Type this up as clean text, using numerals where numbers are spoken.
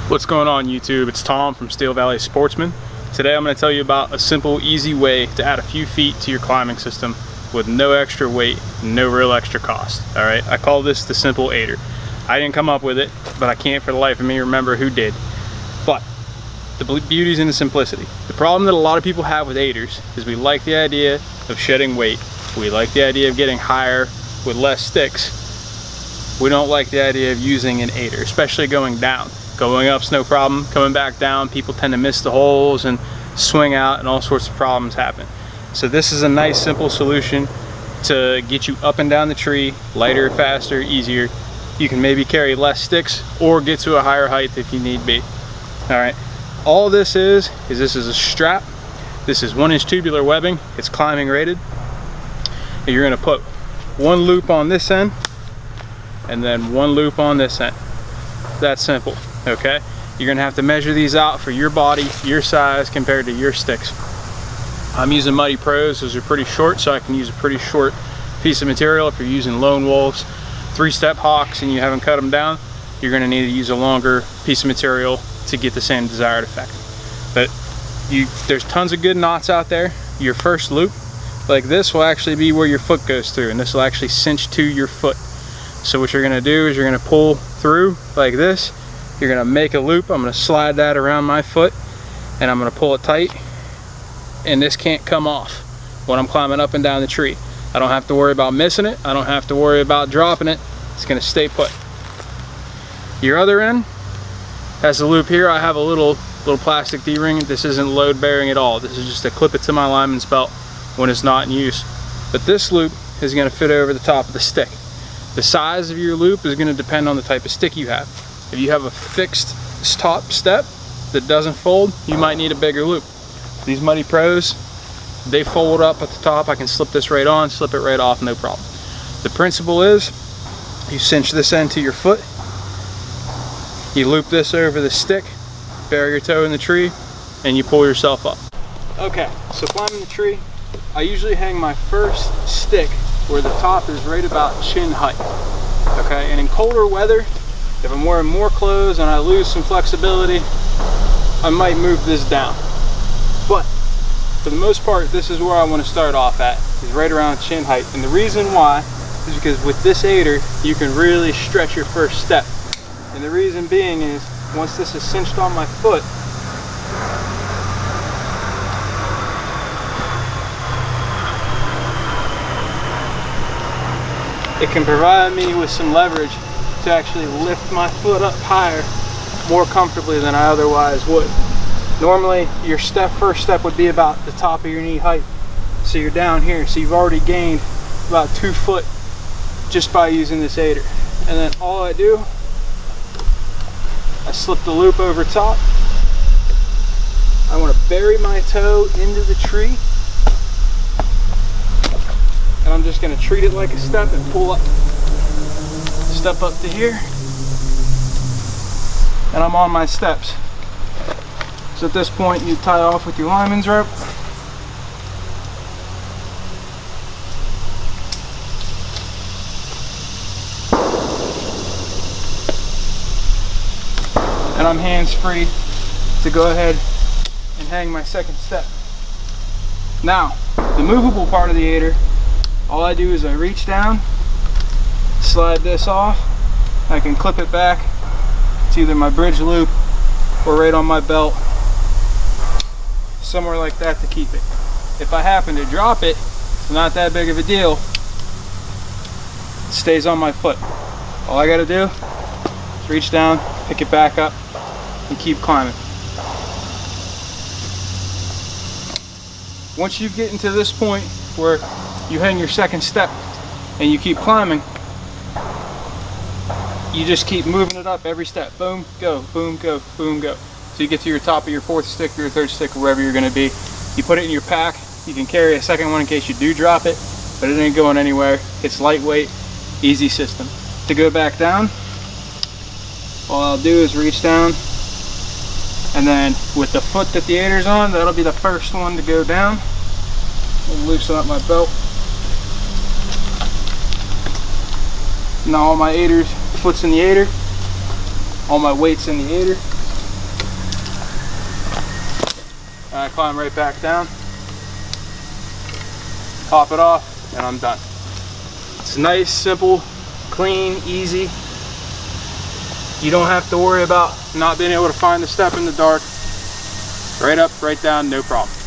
What's going on YouTube? It's Tom from Steel Valley Sportsman. Today I'm going to tell you about a simple, easy way to add a few feet to your climbing system with no extra weight, no real extra cost. Alright, I call this the simple aider. I didn't come up with it, but I can't for the life of me remember who did. But the beauty's in the simplicity. The problem that a lot of people have with aiders is we like the idea of shedding weight. We like the idea of getting higher with less sticks. We don't like the idea of using an aider, especially going down. Going up's no problem. Coming back down, people tend to miss the holes and swing out, and all sorts of problems happen. So this is a nice, simple solution to get you up and down the tree, lighter, faster, easier. You can maybe carry less sticks or get to a higher height if you need be. All right. All this is this is a strap. This is 1-inch tubular webbing. It's climbing rated. And you're going to put one loop on this end and then one loop on this end. That's simple. Okay, you're gonna have to measure these out for your body, your size compared to your sticks. I'm using Muddy Pros. Those are pretty short, so I can use a pretty short piece of material. If you're using Lone Wolves, 3-step hawks, and you haven't cut them down, you're gonna need to use a longer piece of material to get the same desired effect. But there's tons of good knots out there. Your first loop, like this, will actually be where your foot goes through, and this will actually cinch to your foot. So what you're gonna do is you're gonna pull through like this. You're gonna make a loop. I'm gonna slide that around my foot and I'm gonna pull it tight, and this can't come off when I'm climbing up and down the tree. I don't have to worry about missing it. I don't have to worry about dropping it. It's gonna stay put. Your other end has a loop here. I have a little plastic D-ring. This isn't load bearing at all. This is just to clip it to my lineman's belt when it's not in use. But this loop is gonna fit over the top of the stick. The size of your loop is going to depend on the type of stick you have. If you have a fixed top step that doesn't fold, you might need a bigger loop. These Muddy Pros, they fold up at the top. I can slip this right on, slip it right off, no problem. The principle is you cinch this end to your foot, you loop this over the stick, bury your toe in the tree, and you pull yourself up. Okay, so climbing the tree, I usually hang my first stick where the top is right about chin height. Okay, and in colder weather, if I'm wearing more clothes and I lose some flexibility, I might move this down. But for the most part, this is where I want to start off at, is right around chin height. And the reason why is because with this aider, you can really stretch your first step. And the reason being is, once this is cinched on my foot, it can provide me with some leverage to actually lift my foot up higher more comfortably than I otherwise would. Normally your first step would be about the top of your knee height, so you're down here, so you've already gained about 2 foot just by using this aider. And then all I do, I slip the loop over top. I want to bury my toe into the tree, and I'm just going to treat it like a step and pull up. Step up to here, and I'm on my steps. So at this point, you tie off with your lineman's rope. And I'm hands-free to go ahead and hang my second step. Now, the movable part of the aider, all I do is I reach down, slide this off. I can clip it back to either my bridge loop or right on my belt, somewhere like that to keep it. If I happen to drop it, it's not that big of a deal. It stays on my foot. All I gotta do is reach down, pick it back up, and keep climbing. Once you get into this point where you hang your second step and you keep climbing, you just keep moving it up every step. Boom, go, boom, go, boom, go. So you get to your top of your 4th stick or your 3rd stick, or wherever you're going to be. You put it in your pack. You can carry a second one in case you do drop it, but it ain't going anywhere. It's lightweight, easy system. To go back down, all I'll do is reach down, and then with the foot that the aider's on, that'll be the first one to go down. I'll loosen up my belt. Now all my aiders, foot's in the aider, all my weight's in the aider. and I climb right back down, pop it off, and I'm done. It's nice, simple, clean, easy. You don't have to worry about not being able to find the step in the dark. Right up, right down, no problem.